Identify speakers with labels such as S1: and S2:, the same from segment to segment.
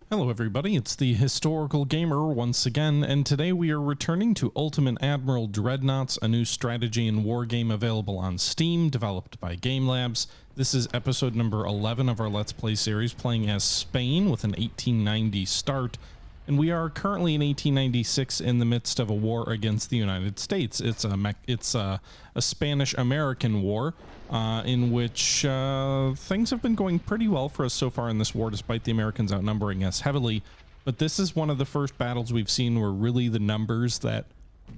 S1: Hello everybody, it's the Historical Gamer once again, and today we are returning to Ultimate Admiral Dreadnoughts, a new strategy and war game available on Steam, developed by Game Labs. This is episode number 11 of our Let's Play series, playing as Spain with an 1890 start, and we are currently in 1896 in the midst of a war against the United States. It's a Spanish-American war, in which things have been going pretty well for us so far in this war, despite the Americans outnumbering us heavily. But this is one of the first battles we've seen where really the numbers that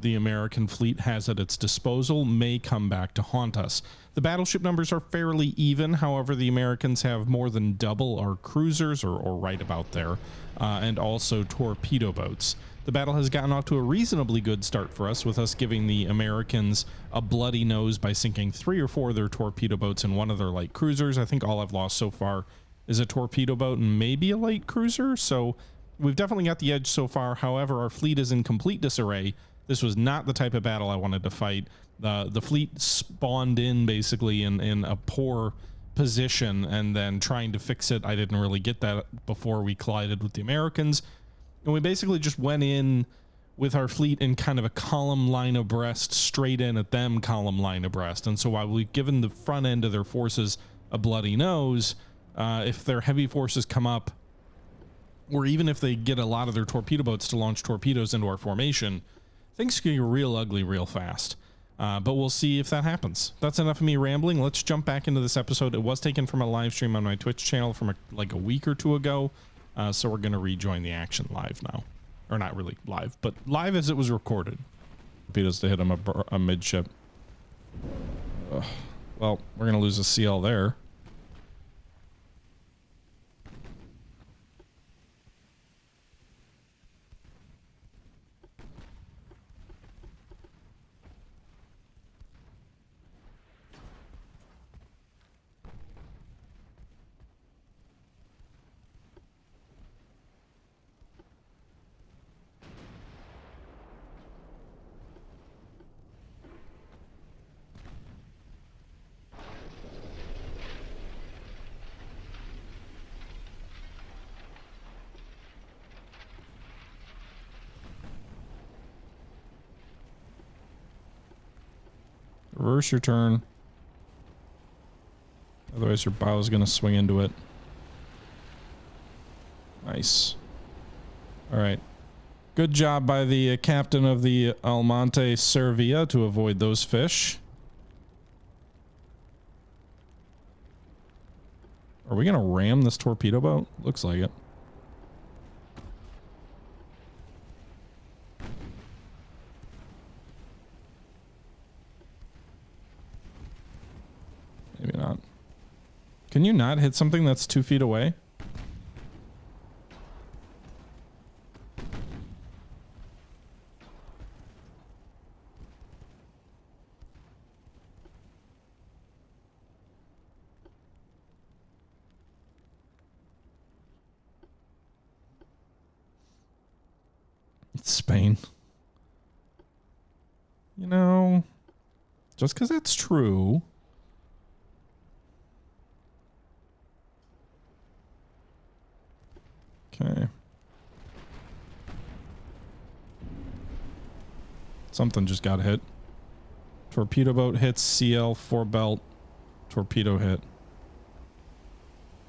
S1: the American fleet has at its disposal may come back to haunt us. The battleship numbers are fairly even, however the Americans have more than double our cruisers, or right about there, and also torpedo boats. The battle has gotten off to a reasonably good start for us, with us giving the Americans a bloody nose by sinking 3 or 4 of their torpedo boats and 1 of their light cruisers. I think all I've lost so far is a torpedo boat and maybe a light cruiser, so we've definitely got the edge so far. However, our fleet is in complete disarray. This was not the type of battle I wanted to fight. The fleet spawned in basically in a poor position, and then trying to fix it, I didn't really get that before we collided with the Americans. And we basically just went in with our fleet in kind of a column line abreast, straight in at them column line abreast. And so while we've given the front end of their forces a bloody nose, if their heavy forces come up, or even if they get a lot of their torpedo boats to launch torpedoes into our formation, things can get real ugly real fast. But we'll see if that happens. That's enough of me rambling. Let's jump back into this episode. It was taken from a live stream on my Twitch channel from like a week or 2 ago. So we're going to rejoin the action live now. Or not really live, but live as it was recorded. Torpedoes to hit him a midship. Well, we're going to lose a CL there. Reverse your turn. Otherwise your bow is going to swing into it. Nice. Alright. Good job by the captain of the Almonte Servia to avoid those fish. Are we going to ram this torpedo boat? Looks like it. Maybe not. Can you not hit something that's 2 feet away? It's Spain. You know, just because that's true. Okay. Something just got hit. Torpedo boat hits CL 4 belt. Torpedo hit.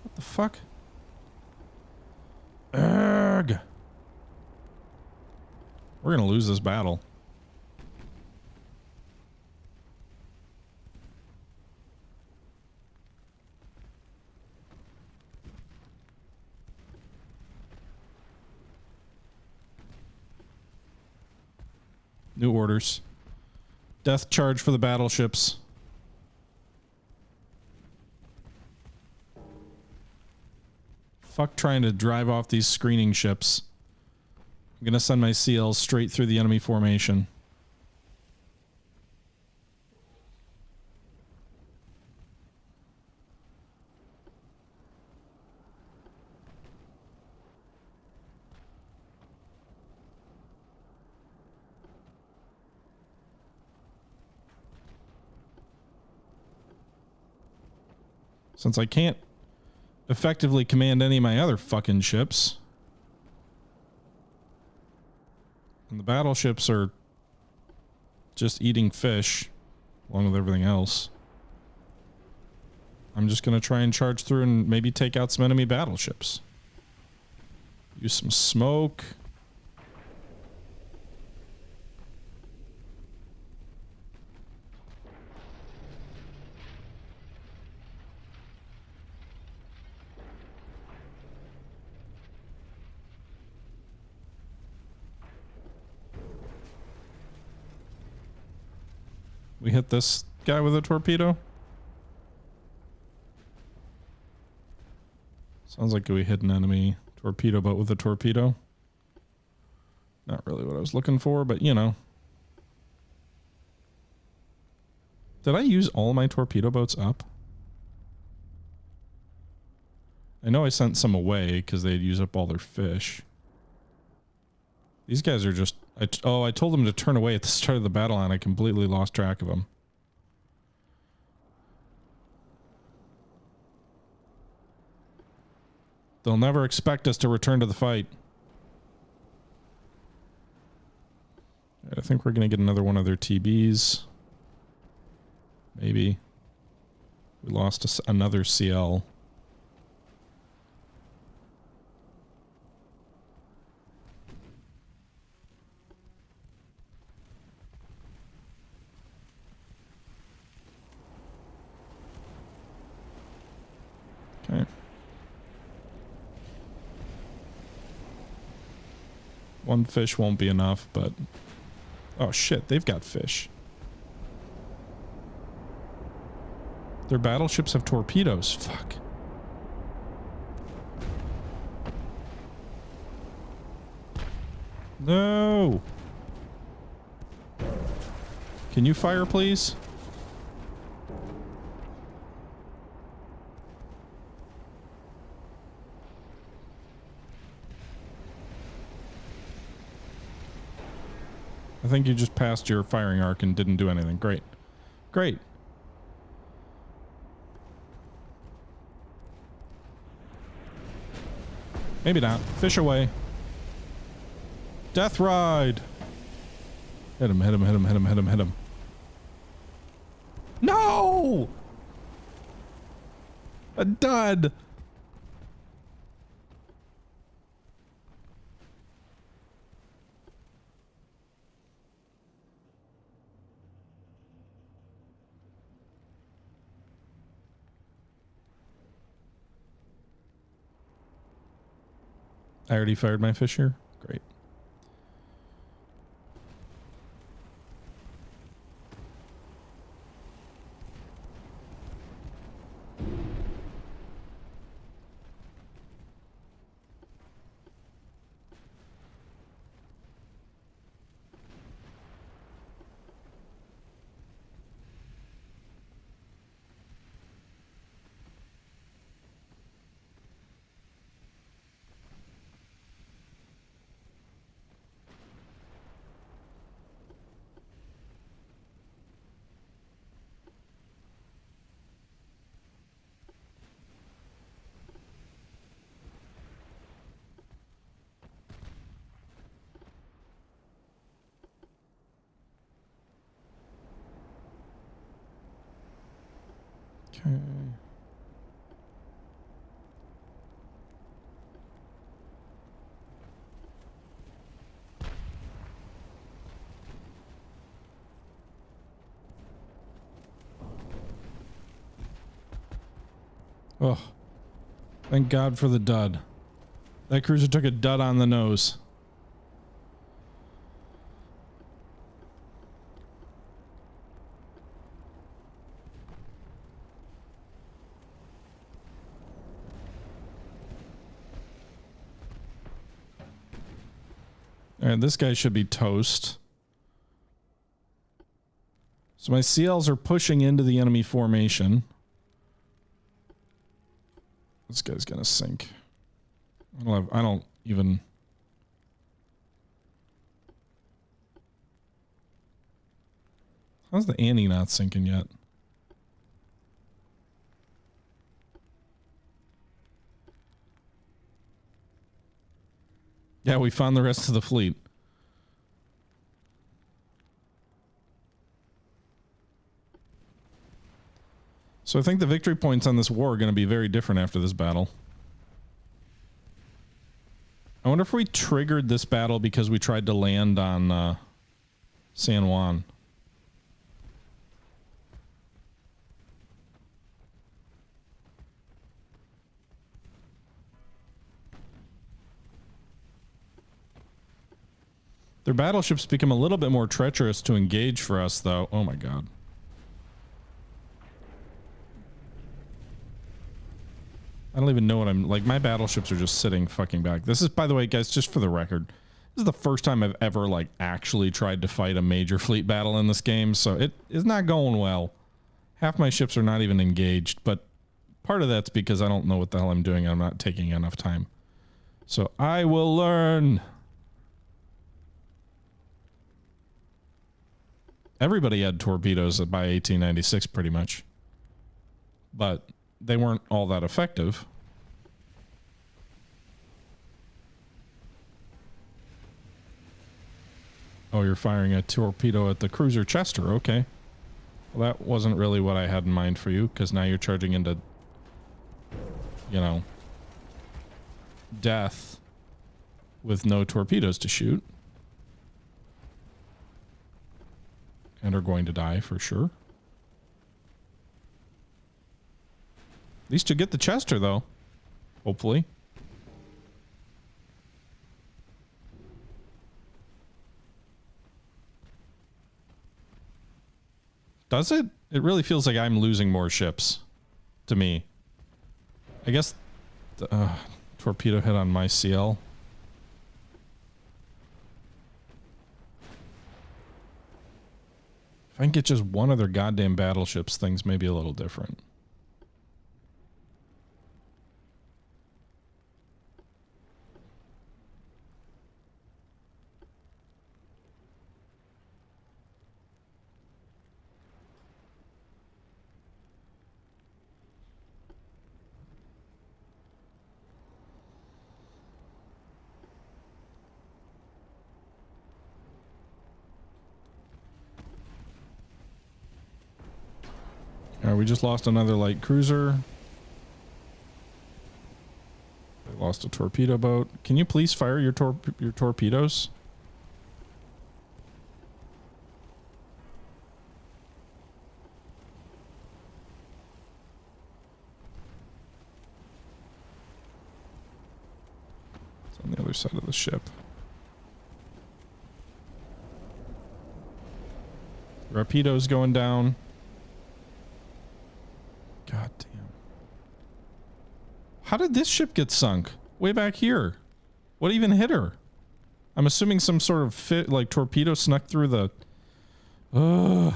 S1: What the fuck? Ugh. We're gonna lose this battle. New orders. Death charge for the battleships. Fuck trying to drive off these screening ships. I'm gonna send my CLs straight through the enemy formation. Since I can't effectively command any of my other fucking ships, And the battleships are just eating fish along with everything else. I'm just going to try and charge through and maybe take out some enemy battleships. Use some smoke. We hit this guy with a torpedo. Sounds like we hit an enemy torpedo boat with a torpedo. Not really what I was looking for, but you know. Did I use all my torpedo boats up? I know I sent some away because they'd use up all their fish. These guys are just... I told them to turn away at the start of the battle and I completely lost track of them. They'll never expect us to return to the fight. All right, I think we're going to get another one of their TBs. Maybe. We lost another CL. Okay. One fish won't be enough, but... Oh shit, they've got fish. Their battleships have torpedoes. Fuck. No! Can you fire, please? I think you just passed your firing arc and didn't do anything. Great. Great. Maybe not. Fish away. Death ride. Hit him, hit him, hit him, hit him, hit him, hit him. No! A dud. I already fired my fish here. Great. Okay. Oh, thank God for the dud. That cruiser took a dud on the nose. All right, this guy should be toast. So my CLs are pushing into the enemy formation. This guy's gonna sink. I don't even... How's the Annie not sinking yet? Yeah, we found the rest of the fleet. So I think the victory points on this war are going to be very different after this battle. I wonder if we triggered this battle because we tried to land on San Juan. Their battleships become a little bit more treacherous to engage for us, though. Oh my god. I don't even know what I'm... Like, my battleships are just sitting fucking back. This is, by the way, guys, just for the record, this is the first time I've ever, like, actually tried to fight a major fleet battle in this game, so it is not going well. Half my ships are not even engaged, but part of that's because I don't know what the hell I'm doing and I'm not taking enough time. So I will learn. Everybody had torpedoes by 1896, pretty much. But they weren't all that effective. Oh, you're firing a torpedo at the cruiser Chester. Okay. Well, that wasn't really what I had in mind for you, because now you're charging into, you know, death with no torpedoes to shoot. And are going to die for sure. At least you get the Chester, though. Hopefully. Does it? It really feels like I'm losing more ships. To me. I guess... the torpedo hit on my CL. If I can get just one of their goddamn battleships, things may be a little different. Alright, we just lost another light cruiser. They lost a torpedo boat. Can you please fire your torpedoes? It's on the other side of the ship. Torpedoes going down. God damn. How did this ship get sunk? Way back here. What even hit her? I'm assuming some sort of like torpedo snuck through the... Ugh.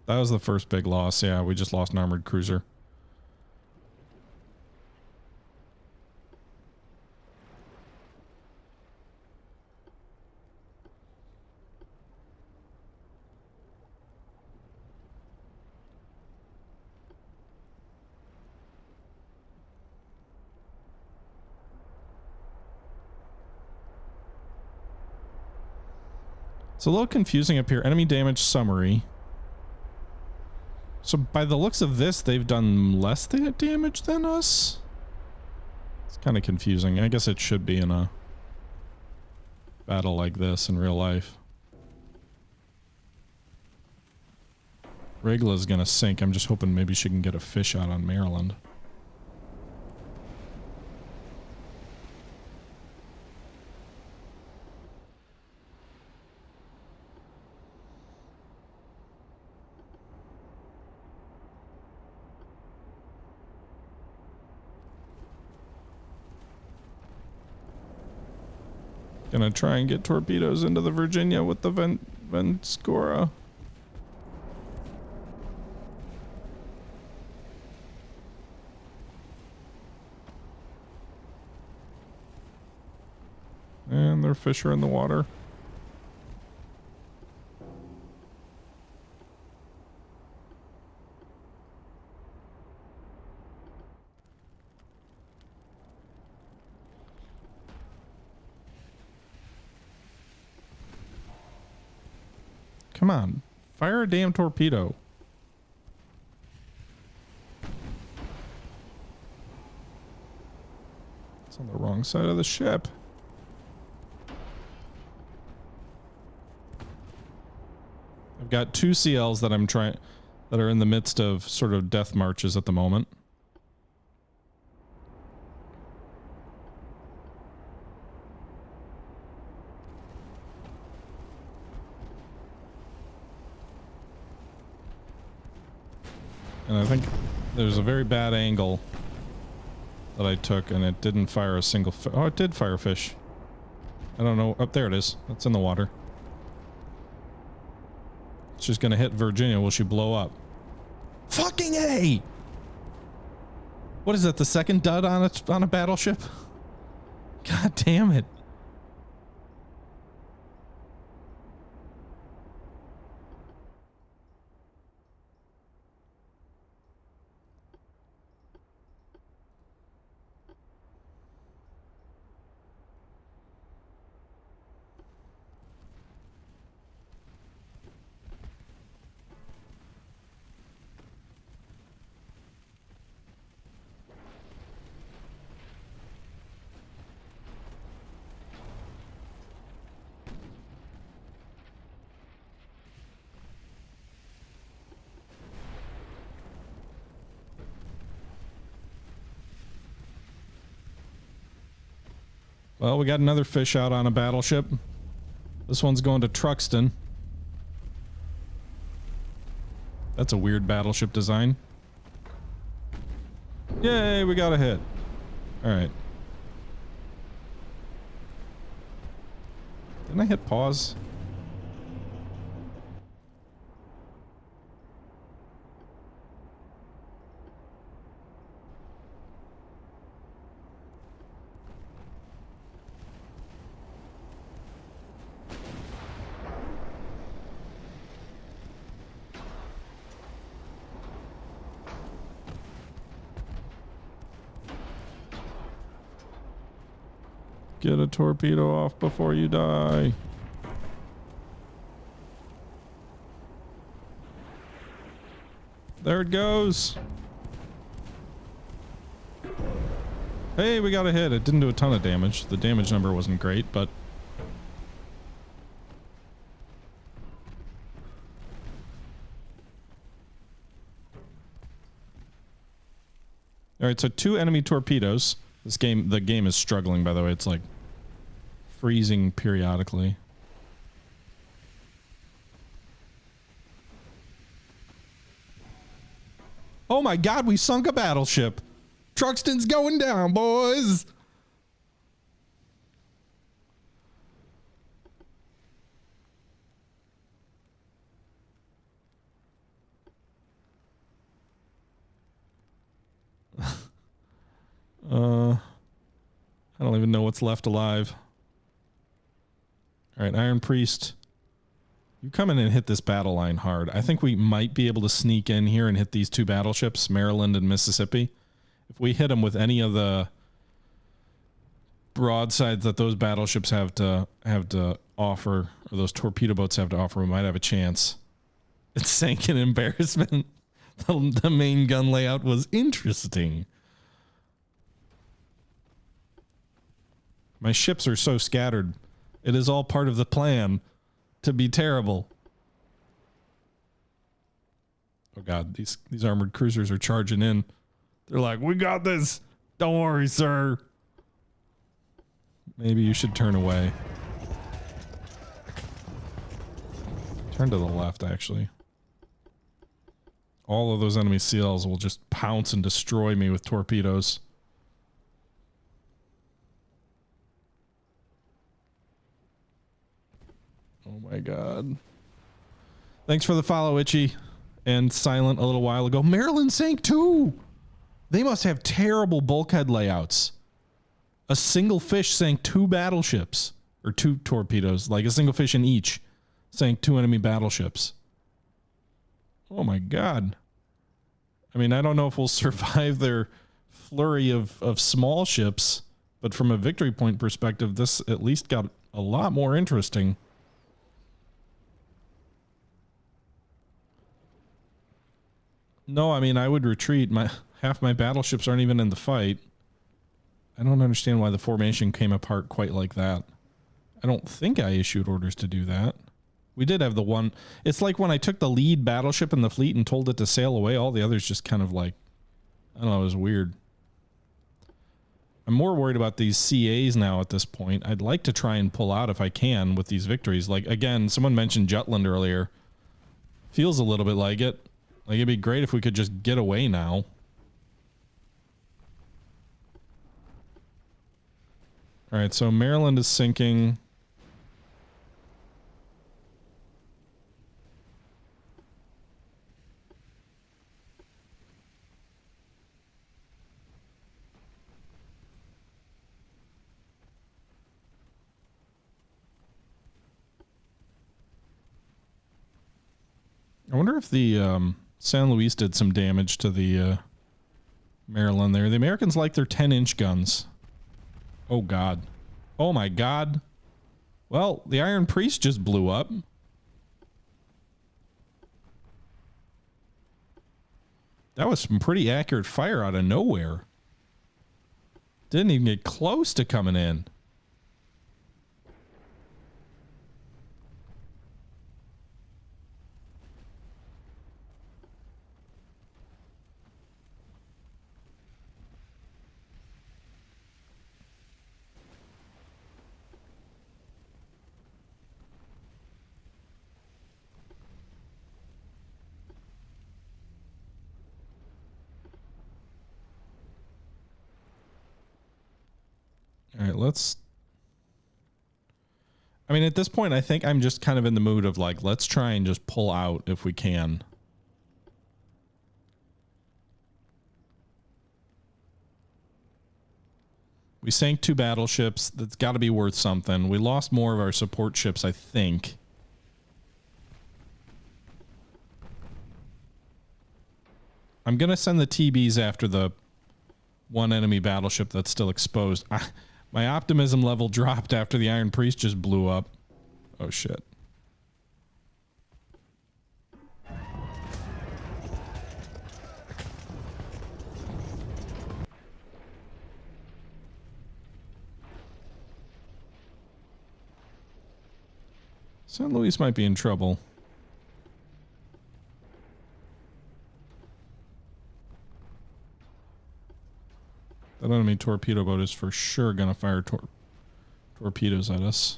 S1: That was the first big loss. Yeah, we just lost an armored cruiser. It's a little confusing up here. Enemy damage summary. So by the looks of this, they've done less damage than us? It's kind of confusing. I guess it should be in a battle like this in real life. Regla's gonna sink. I'm just hoping maybe she can get a fish out on Maryland. Gonna try and get torpedoes into the Virginia with the Venscora. And their fish are in the water. Come on. Fire a damn torpedo. It's on the wrong side of the ship. I've got 2 CLs that that are in the midst of sort of death marches at the moment. And I think there's a very bad angle that I took, and it didn't fire a single oh, it did fire a fish. I don't know. Up there it is. It's in the water. It's just gonna hit Virginia. Will she blow up? Fucking A! What is that, the second dud on a battleship? God damn it. Well, we got another fish out on a battleship. This one's going to Truxton. That's a weird battleship design. Yay, we got a hit. Alright. Didn't I hit pause? Get a torpedo off before you die. There it goes. Hey, we got a hit. It didn't do a ton of damage. The damage number wasn't great, but... Alright, so 2 enemy torpedoes. The game is struggling, by the way. It's like freezing periodically. Oh my god, we sunk a battleship. Truxton's going down, boys. I don't even know what's left alive. All right, Iron Priest. You come in and hit this battle line hard. I think we might be able to sneak in here and hit these 2 battleships, Maryland and Mississippi. If we hit them with any of the broadsides that those battleships have to offer, or those torpedo boats have to offer, we might have a chance. It sank in embarrassment. The main gun layout was interesting. My ships are so scattered. It is all part of the plan to be terrible. Oh god, these armored cruisers are charging in. They're like, we got this. Don't worry, sir. Maybe you should turn away. Turn to the left, actually. All of those enemy SEALs will just pounce and destroy me with torpedoes. Oh my god. Thanks for the follow, Itchy. And Silent a little while ago. Maryland sank too! They must have terrible bulkhead layouts. A single fish sank 2 battleships. Or 2 torpedoes. Like a single fish in each. Sank 2 enemy battleships. Oh my god. I mean, I don't know if we'll survive their flurry of small ships. But from a victory point perspective, this at least got a lot more interesting. No, I mean, I would retreat. Half my battleships aren't even in the fight. I don't understand why the formation came apart quite like that. I don't think I issued orders to do that. We did have the one. It's like when I took the lead battleship in the fleet and told it to sail away, all the others just kind of like, I don't know, it was weird. I'm more worried about these CAs now at this point. I'd like to try and pull out if I can with these victories. Like, again, someone mentioned Jutland earlier. Feels a little bit like it. Like, it'd be great if we could just get away now. Alright, so Maryland is sinking. I wonder if the San Luis did some damage to the Maryland there. The Americans like their 10-inch guns. Oh, God. Oh, my God. Well, the Iron Priest just blew up. That was some pretty accurate fire out of nowhere. Didn't even get close to coming in. All right, let's... I mean, at this point, I think I'm just kind of in the mood of like, let's try and just pull out if we can. We sank 2 battleships. That's got to be worth something. We lost more of our support ships, I think. I'm going to send the TBs after the one enemy battleship that's still exposed. My optimism level dropped after the Iron Priest just blew up. Oh, shit. San Luis might be in trouble. That enemy torpedo boat is for sure going to fire torpedoes at us.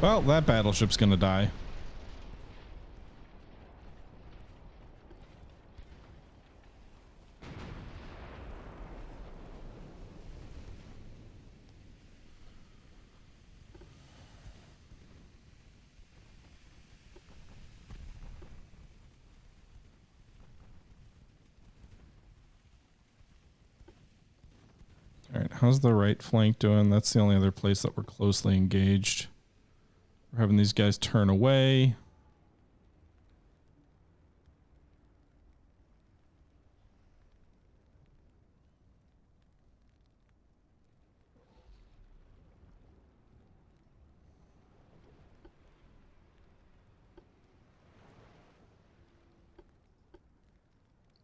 S1: Well, that battleship's gonna die. All right, how's the right flank doing? That's the only other place that we're closely engaged. We're having these guys turn away.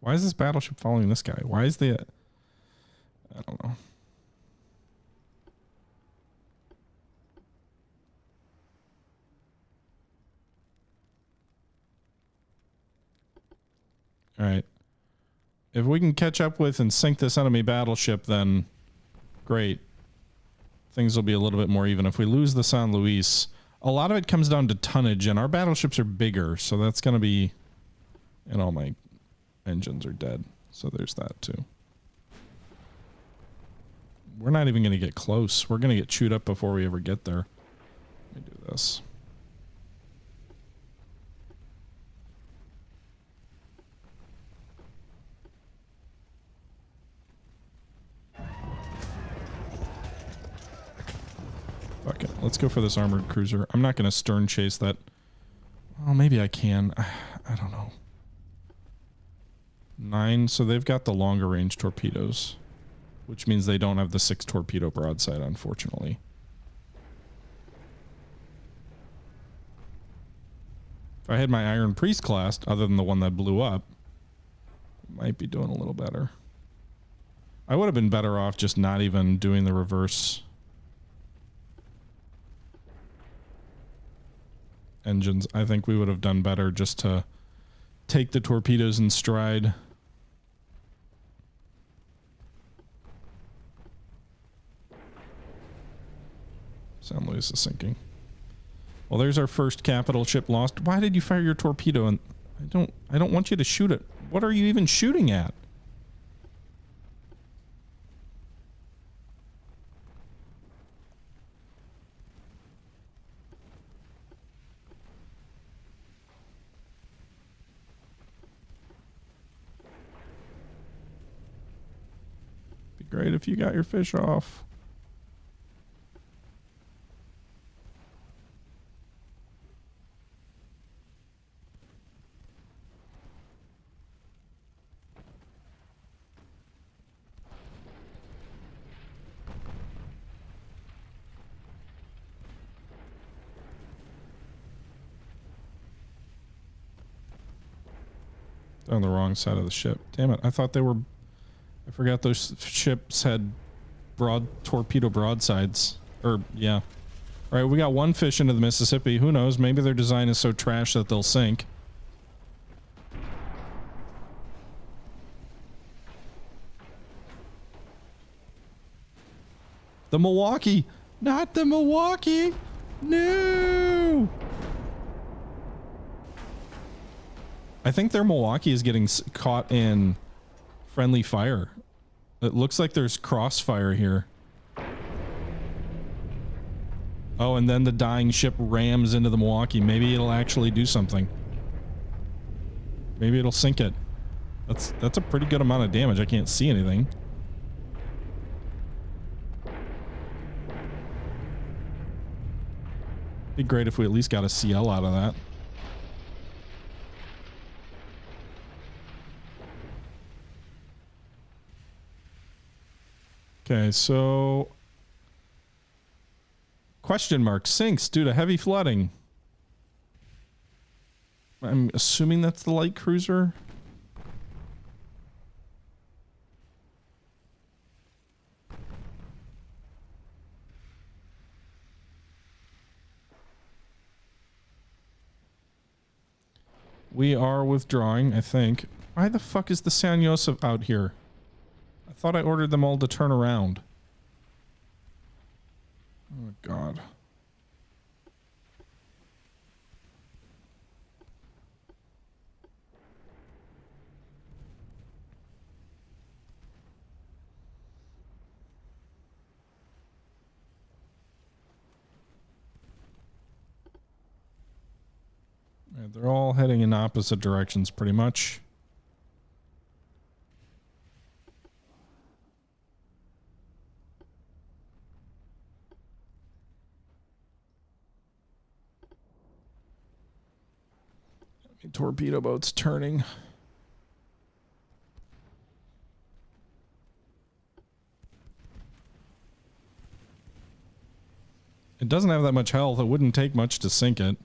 S1: Why is this battleship following this guy? Why is the... I don't know. All right. If we can catch up with and sink this enemy battleship, then great. Things will be a little bit more even. If we lose the San Luis, A lot of it comes down to tonnage, and our battleships are bigger, so that's going to be... And all my engines are dead, so there's that too. We're not even going to get close. We're going to get chewed up before we ever get there. Let me do this. Fuck it. Let's go for this armored cruiser. I'm not going to stern chase that. Well, maybe I can. I don't know. 9. So they've got the longer range torpedoes, which means they don't have the 6 torpedo broadside, unfortunately. If I had my Iron Priest class, other than the one that blew up, might be doing a little better. I would have been better off just not even doing the reverse engines. I think we would have done better just to take the torpedoes in stride. San Luis is sinking. Well, there's our first capital ship lost. Why did you fire your torpedo? And I don't want you to shoot it. What are you even shooting at? Be great if you got your fish off. On the wrong side of the ship. Damn it. I thought they were... I forgot those ships had torpedo broadsides. Or, yeah. Alright, we got one fish into the Mississippi. Who knows? Maybe their design is so trash that they'll sink. The Milwaukee! Not the Milwaukee! No! I think their Milwaukee is getting caught in friendly fire. It looks like there's crossfire here. Oh, and then the dying ship rams into the Milwaukee. Maybe it'll actually do something. Maybe it'll sink it. That's a pretty good amount of damage. I can't see anything. Be great if we at least got a CL out of that. Okay, so question mark sinks due to heavy flooding. I'm assuming that's the light cruiser. We are withdrawing, I think. Why the fuck is the San Josef out here? I thought I ordered them all to turn around. Oh, God. Yeah, they're all heading in opposite directions, pretty much. Torpedo boats turning. It doesn't have that much health. It wouldn't take much to sink it.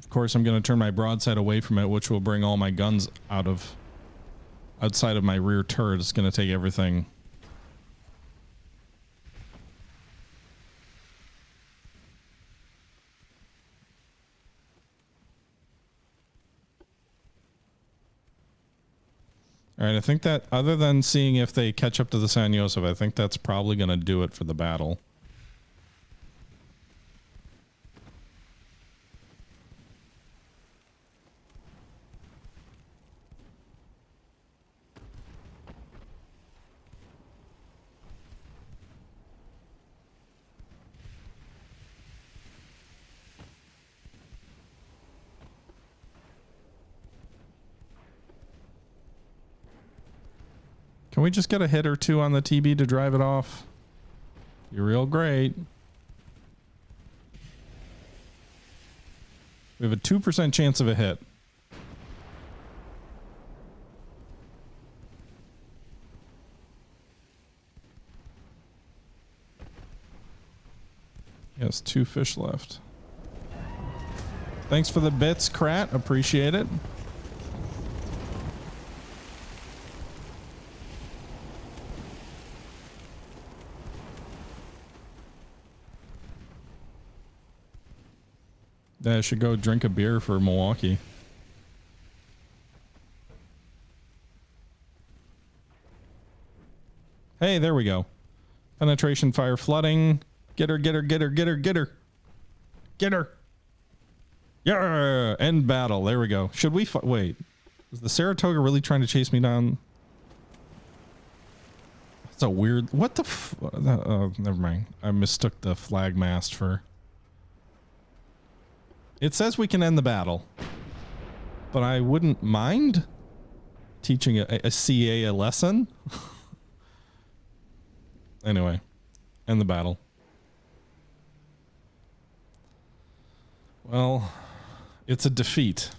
S1: Of course, I'm going to turn my broadside away from it, which will bring all my guns outside of my rear turret. It's going to take everything. All right, I think that other than seeing if they catch up to the San Josef, I think that's probably going to do it for the battle. Can we just get a hit or two on the TB to drive it off? You're real great. We have a 2% chance of a hit. Yes, 2 fish left. Thanks for the bits, Krat. Appreciate it. I should go drink a beer for Milwaukee. Hey, there we go. Penetration fire flooding. Get her, get her, get her, get her, get her. Get her. Yeah, end battle. There we go. Should we wait? Is the Saratoga really trying to chase me down? That's a weird... What the oh, never mind. I mistook the flag mast for... It says we can end the battle, but I wouldn't mind teaching a CA a lesson. Anyway, end the battle. Well, it's a defeat.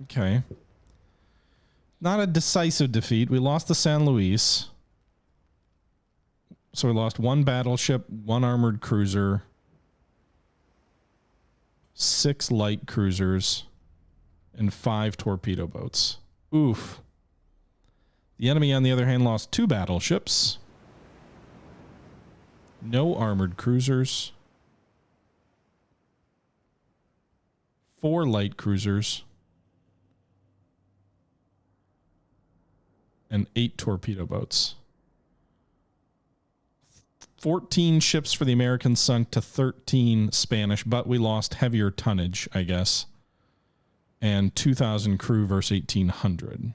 S1: Okay. Not a decisive defeat. We lost the San Luis. So we lost 1 battleship, 1 armored cruiser, 6 light cruisers, and 5 torpedo boats. Oof. The enemy, on the other hand, lost 2 battleships, no armored cruisers, 4 light cruisers, and 8 torpedo boats. 14 ships for the Americans sunk to 13 Spanish, but we lost heavier tonnage, I guess. And 2,000 crew versus 1,800.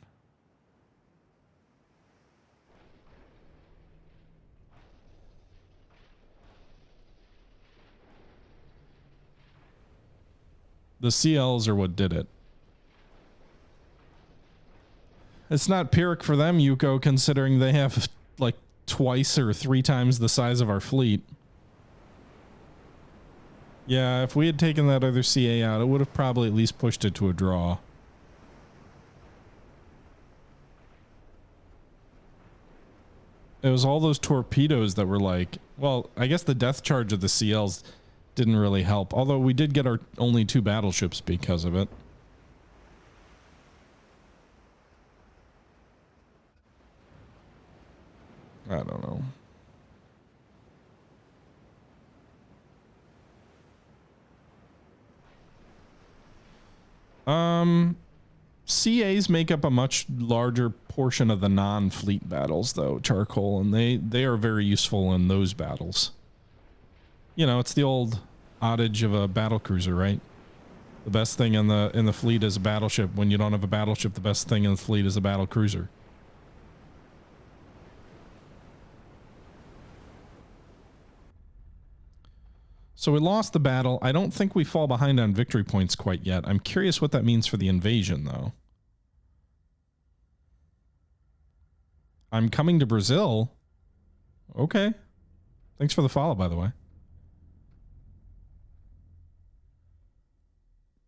S1: The CLs are what did it. It's not Pyrrhic for them, Yuko, considering they have like twice or 3 times the size of our fleet. Yeah, if we had taken that other CA out, it would have probably at least pushed it to a draw. It was all those torpedoes that were like, well, I guess the death charge of the CLs didn't really help, although we did get our only 2 battleships because of it. I don't know. CAs make up a much larger portion of the non-fleet battles, though, Charcoal, and they are very useful in those battles. You know, it's the old adage of a battle cruiser, right? The best thing in the fleet is a battleship. When you don't have a battleship, the best thing in the fleet is a battle cruiser. So we lost the battle. I don't think we fall behind on victory points quite yet. I'm curious what that means for the invasion, though. I'm coming to Brazil. Okay. Thanks for the follow, by the way.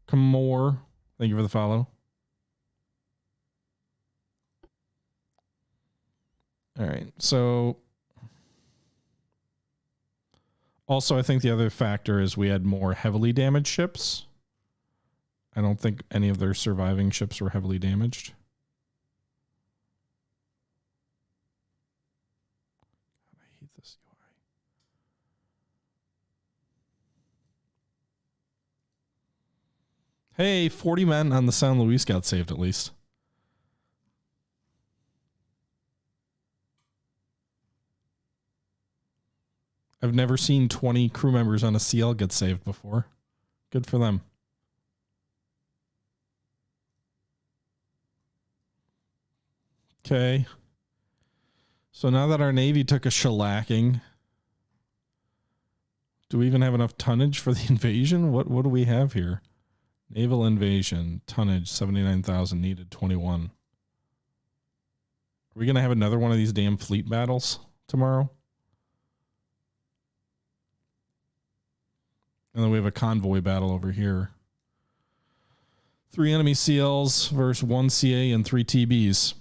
S1: Come more. Thank you for the follow. All right. So... Also, I think the other factor is we had more heavily damaged ships. I don't think any of their surviving ships were heavily damaged. I hate this UI. Hey, 40 men on the San Luis got saved at least. I've never seen 20 crew members on a CL get saved before. Good for them. Okay. So now that our Navy took a shellacking, do we even have enough tonnage for the invasion? What do we have here? Naval invasion, tonnage, 79,000 needed, 21. Are we going to have another one of these damn fleet battles tomorrow? And then we have a convoy battle over here. 3 enemy CLs versus 1 CA and 3 TBs.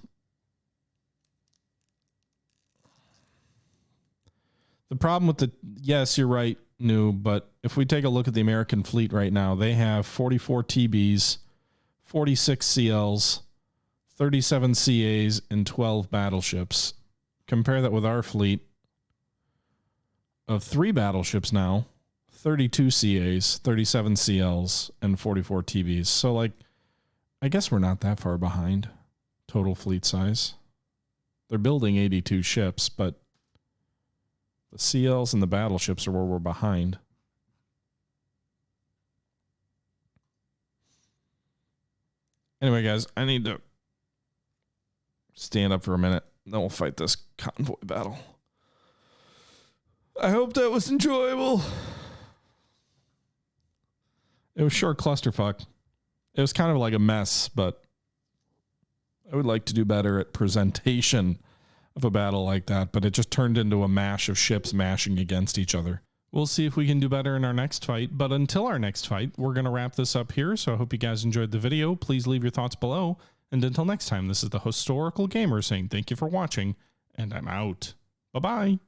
S1: The problem with the, yes, you're right, Noob, but if we take a look at the American fleet right now, they have 44 TBs, 46 CLs, 37 CAs, and 12 battleships. Compare that with our fleet of 3 battleships now, 32 CAs, 37 CLs, and 44 TBs. So, like, I guess we're not that far behind total fleet size. They're building 82 ships, but the CLs and the battleships are where we're behind. Anyway, guys, I need to stand up for a minute. Then we'll fight this convoy battle. I hope that was enjoyable. It was sure clusterfuck. It was kind of like a mess, but I would like to do better at presentation of a battle like that, but it just turned into a mash of ships mashing against each other. We'll see if we can do better in our next fight, but until our next fight, we're going to wrap this up here, so I hope you guys enjoyed the video. Please leave your thoughts below, and until next time, this is the Historical Gamer saying thank you for watching, and I'm out. Bye-bye.